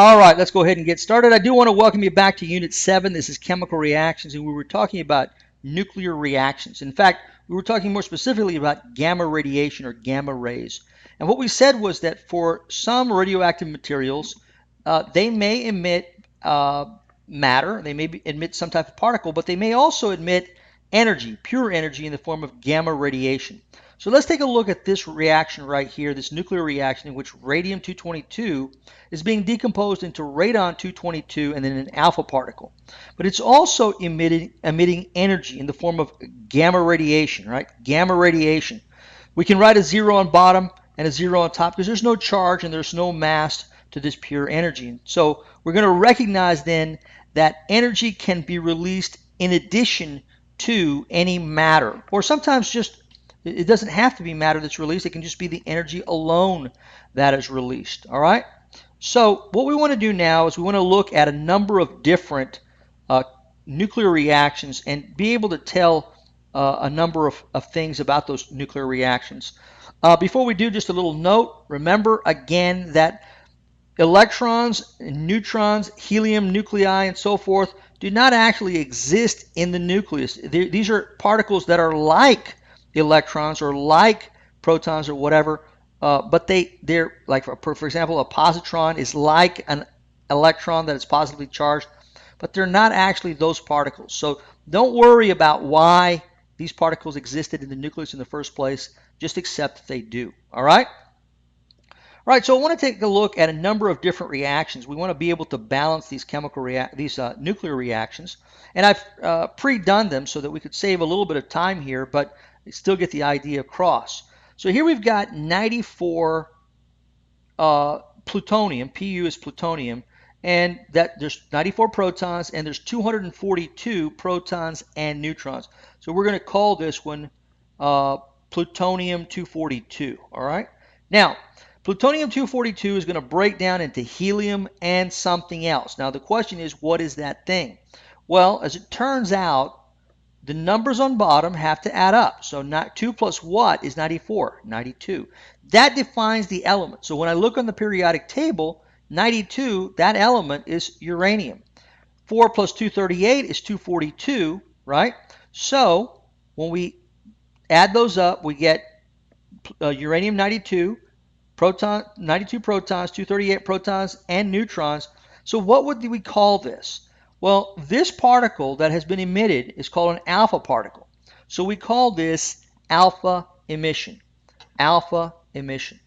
All right, let's go ahead and get started. I do want to welcome you back to Unit 7. This is Chemical Reactions, and we were talking about nuclear reactions. In fact, we were talking more specifically about gamma radiation or gamma rays. And what we said was that for some radioactive materials, they may emit matter, they may emit some type of particle, but they may also emit energy, pure energy in the form of gamma radiation. So let's take a look at this reaction right here, this nuclear reaction in which radium-222 is being decomposed into radon-222 and then an alpha particle. But it's also emitting energy in the form of gamma radiation, right? Gamma radiation. We can write a 0 on bottom and a 0 on top because there's no charge and there's no mass to this pure energy. So we're going to recognize then that energy can be released in addition to any matter, or sometimes just it doesn't have to be matter that's released. It can just be the energy alone that is released. All right. So what we want to do now is we want to look at a number of different nuclear reactions and be able to tell a number of things about those nuclear reactions. Before we do, just a little note. Remember again that electrons, neutrons, helium nuclei, and so forth do not actually exist in the nucleus. These are particles that are like electrons or like protons or whatever, but they're like, for example, a positron is like an electron that is positively charged, but they're not actually those particles. So don't worry about why these particles existed in the nucleus in the first place. Just accept that they do. All right? All right, so I want to take a look at a number of different reactions. We want to be able to balance these nuclear reactions, and I've pre-done them so that we could save a little bit of time here, but still get the idea across. So here we've got 94 plutonium. Pu is plutonium, and that there's 94 protons and there's 242 protons and neutrons. So we're going to call this one plutonium 242. All right. Now, plutonium 242 is going to break down into helium and something else. Now the question is, what is that thing? Well, as it turns out, the numbers on bottom have to add up. So 2 plus what is 94? 92. That defines the element. So when I look on the periodic table, 92, that element is uranium. 4 plus 238 is 242, right? So when we add those up, we get uranium 92, 92 protons, 238 protons, and neutrons. So what would we call this? Well, this particle that has been emitted is called an alpha particle. So we call this alpha emission. Alpha emission.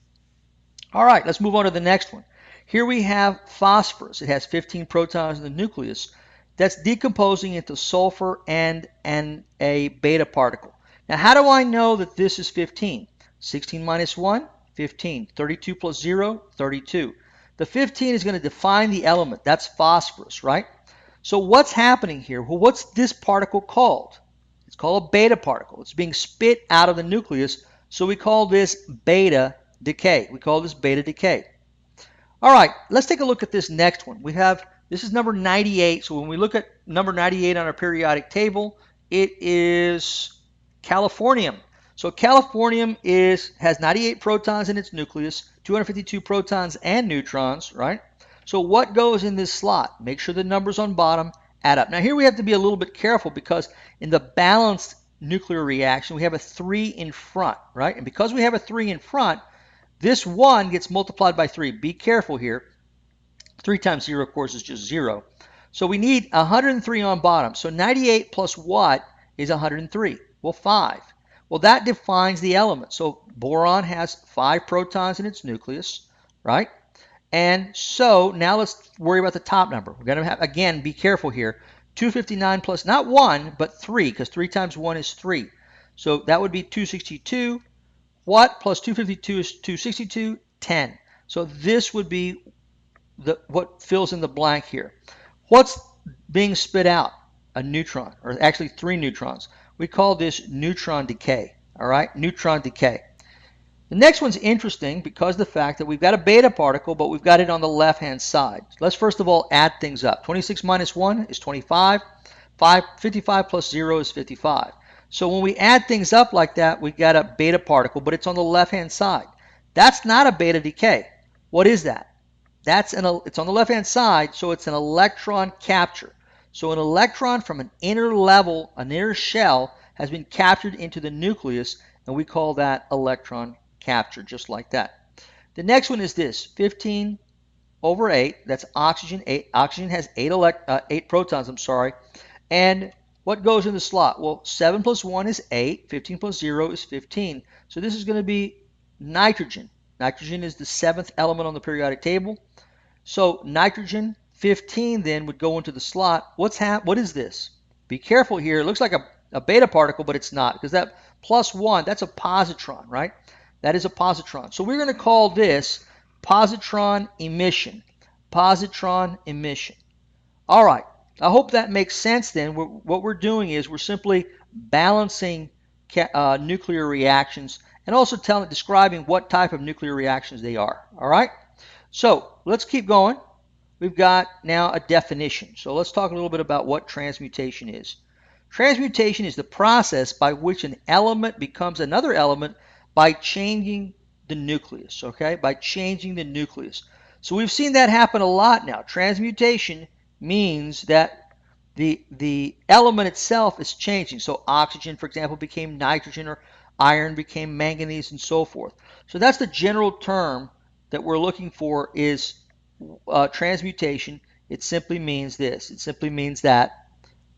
All right, let's move on to the next one. Here we have phosphorus. It has 15 protons in the nucleus. That's decomposing into sulfur and a beta particle. Now, how do I know that this is 15? 16 minus 1, 15. 32 plus 0, 32. The 15 is going to define the element. That's phosphorus, right? So what's happening here? Well, what's this particle called? It's called a beta particle. It's being spit out of the nucleus, so we call this beta decay. We call this beta decay. All right, let's take a look at this next one. This is number 98. So when we look at number 98 on our periodic table, it is Californium. So Californium has 98 protons in its nucleus, 252 protons and neutrons, right? So what goes in this slot? Make sure the numbers on bottom add up. Now here we have to be a little bit careful because in the balanced nuclear reaction, we have a 3 in front, right? And because we have a 3 in front, this 1 gets multiplied by 3. Be careful here. 3 times 0, of course, is just 0. So we need 103 on bottom. So 98 plus what is 103? Well, 5. Well, that defines the element. So boron has 5 protons in its nucleus, right? And so now let's worry about the top number. We're going to have, again, be careful here. 259 plus not 1, but 3, because 3 times 1 is 3. So that would be 262. What plus 252 is 262? 10. So this would be what fills in the blank here. What's being spit out? A neutron, or actually 3 neutrons. We call this neutron decay. All right, neutron decay. The next one's interesting because of the fact that we've got a beta particle, but we've got it on the left-hand side. Let's first of all add things up. 26 minus 1 is 25. 55 plus 0 is 55. So when we add things up like that, we've got a beta particle, but it's on the left-hand side. That's not a beta decay. What is that? it's on the left-hand side, so it's an electron capture. So an electron from an inner level, an inner shell, has been captured into the nucleus, and we call that electron capture, just like that. The next one is this, 15 over 8, that's oxygen. Oxygen has 8 protons, and what goes in the slot? Well, 7 plus 1 is 8, 15 plus 0 is 15. So this is going to be nitrogen. Nitrogen is the 7th element on the periodic table. So nitrogen 15 then would go into the slot. What is this? Be careful here. It looks like a beta particle, but it's not, because that plus 1, that's a positron, right? That is a positron. So we're going to call this positron emission. Positron emission. All right. I hope that makes sense then. What we're doing is we're simply balancing nuclear reactions and also describing what type of nuclear reactions they are. All right? So let's keep going. We've got now a definition. So let's talk a little bit about what transmutation is. Transmutation is the process by which an element becomes another element by changing the nucleus, okay? By changing the nucleus. So we've seen that happen a lot now. Transmutation means that the element itself is changing. So oxygen, for example, became nitrogen, or iron became manganese, and so forth. So that's the general term that we're looking for is transmutation. It simply means this. It simply means that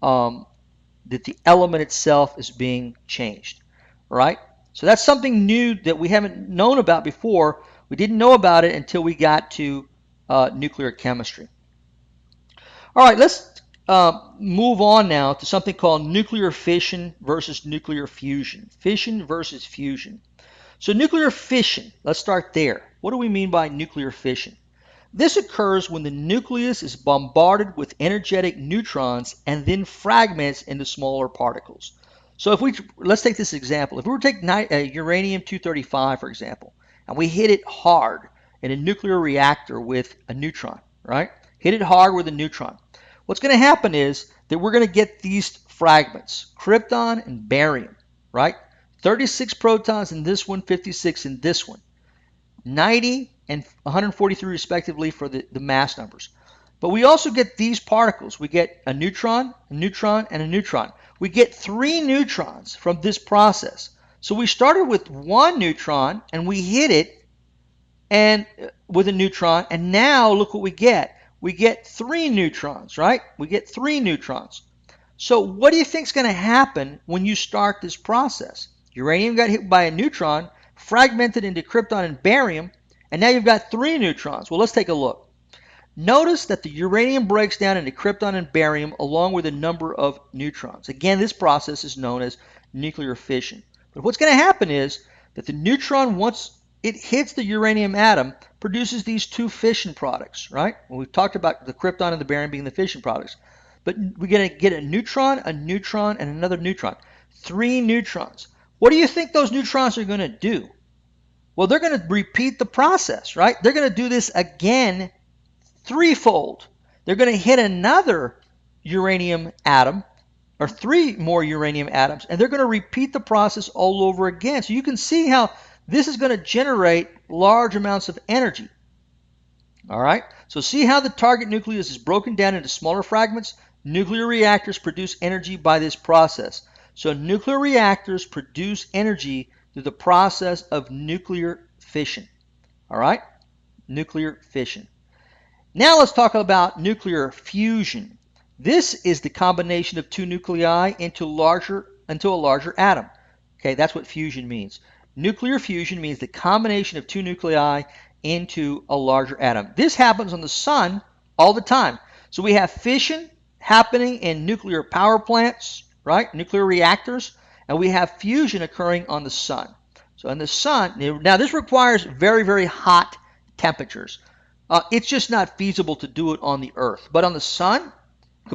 that the element itself is being changed. All right? So that's something new that we haven't known about before. We didn't know about it until we got to nuclear chemistry. All right, let's move on now to something called nuclear fission versus nuclear fusion. Fission versus fusion. So nuclear fission, let's start there. What do we mean by nuclear fission? This occurs when the nucleus is bombarded with energetic neutrons and then fragments into smaller particles. So let's take this example. If we were to take uranium-235, for example, and we hit it hard in a nuclear reactor with a neutron, right? Hit it hard with a neutron. What's going to happen is that we're going to get these fragments, krypton and barium, right? 36 protons in this one, 56 in this one. 90 and 143 respectively for the mass numbers. But we also get these particles. We get a neutron, and a neutron. We get 3 neutrons from this process. So we started with 1 neutron and we hit it and with a neutron, and now look what we get. We get 3 neutrons, right? We get 3 neutrons. So what do you think is going to happen when you start this process? Uranium got hit by a neutron, fragmented into krypton and barium, and now you've got 3 neutrons. Well, let's take a look. Notice that the uranium breaks down into krypton and barium along with a number of neutrons. Again, this process is known as nuclear fission. But what's going to happen is that the neutron, once it hits the uranium atom, produces these 2 fission products, right? Well, we've talked about the krypton and the barium being the fission products. But we're going to get a neutron, and another neutron. 3 neutrons. What do you think those neutrons are going to do? Well, they're going to repeat the process, right? They're going to do this again threefold. They're going to hit another uranium atom, or 3 more uranium atoms, and they're going to repeat the process all over again. So you can see how this is going to generate large amounts of energy. All right? So see how the target nucleus is broken down into smaller fragments? Nuclear reactors produce energy by this process. So nuclear reactors produce energy through the process of nuclear fission. All right? Nuclear fission. Now let's talk about nuclear fusion. This is the combination of 2 nuclei into a larger atom. Okay, that's what fusion means. Nuclear fusion means the combination of 2 nuclei into a larger atom. This happens on the sun all the time. So we have fission happening in nuclear power plants, right? Nuclear reactors, and we have fusion occurring on the sun. So in the sun, now this requires very, very hot temperatures. It's just not feasible to do it on the Earth. But on the sun,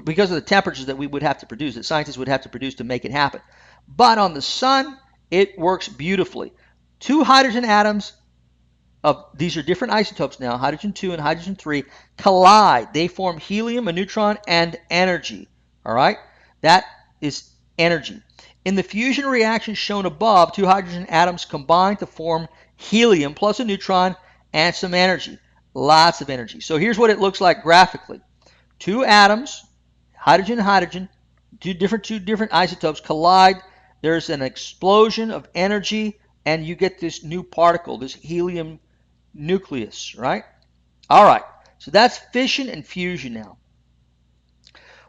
because of the temperatures that we would have to produce, that scientists would have to produce to make it happen. But on the sun, it works beautifully. 2 hydrogen atoms, these are different isotopes now, hydrogen 2 and hydrogen 3, collide. They form helium, a neutron, and energy. All right? That is energy. In the fusion reaction shown above, 2 hydrogen atoms combine to form helium plus a neutron and some energy. Lots of energy. So here's what it looks like graphically. Two atoms, hydrogen and hydrogen, two different isotopes collide. There's an explosion of energy, and you get this new particle, this helium nucleus, right? All right, so that's fission and fusion now.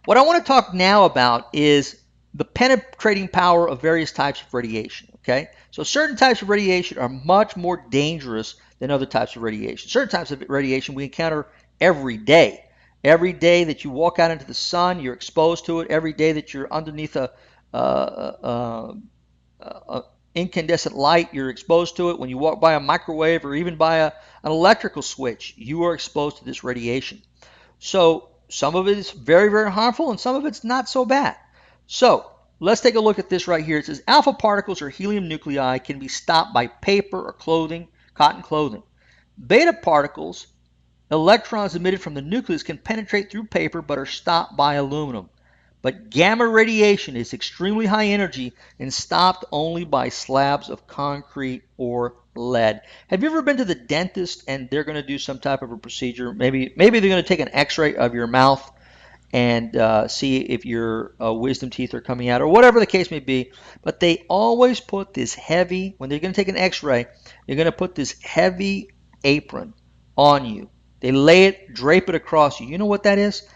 What I want to talk now about is the penetrating power of various types of radiation, okay? So certain types of radiation are much more dangerous than other types of radiation. Certain types of radiation we encounter every day. Every day that you walk out into the sun, you're exposed to it. Every day that you're underneath a incandescent light, you're exposed to it. When you walk by a microwave or even by an electrical switch, you are exposed to this radiation. So some of it is very, very harmful, and some of it's not so bad. So let's take a look at this right here. It says alpha particles or helium nuclei can be stopped by paper or clothing, cotton clothing. Beta particles, electrons emitted from the nucleus, can penetrate through paper but are stopped by aluminum. But gamma radiation is extremely high energy and stopped only by slabs of concrete or lead. Have you ever been to the dentist and they're going to do some type of a procedure? Maybe they're going to take an x-ray of your mouth and see if your wisdom teeth are coming out or whatever the case may be. But they always put this heavy, when they're going to take an x-ray, they're going to put this heavy apron on you. They lay it, drape it across you. You know what that is?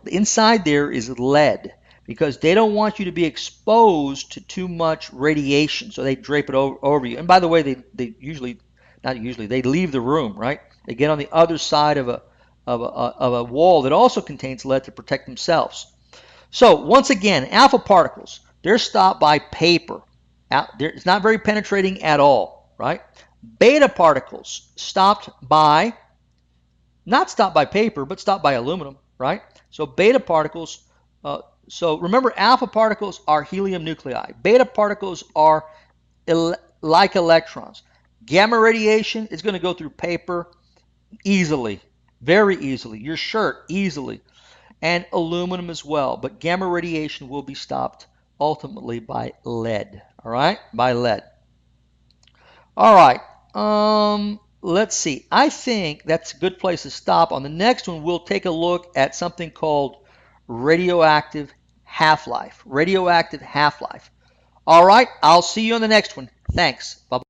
Inside there is lead because they don't want you to be exposed to too much radiation, so they drape it over you. And by the way, they usually, not usually, they leave the room, right? They get on the other side of a wall that also contains lead to protect themselves. So once again, alpha particles, they're stopped by paper. It's not very penetrating at all, right? Beta particles not stopped by paper, but stopped by aluminum, right? So beta particles, so remember alpha particles are helium nuclei. Beta particles are like electrons. Gamma radiation is going to go through paper easily, very easily. Your shirt, easily. And aluminum as well. But gamma radiation will be stopped ultimately by lead, all right? By lead. All right. Let's see. I think that's a good place to stop. On the next one, we'll take a look at something called radioactive half-life. Radioactive half-life. All right. I'll see you on the next one. Thanks. Bye-bye.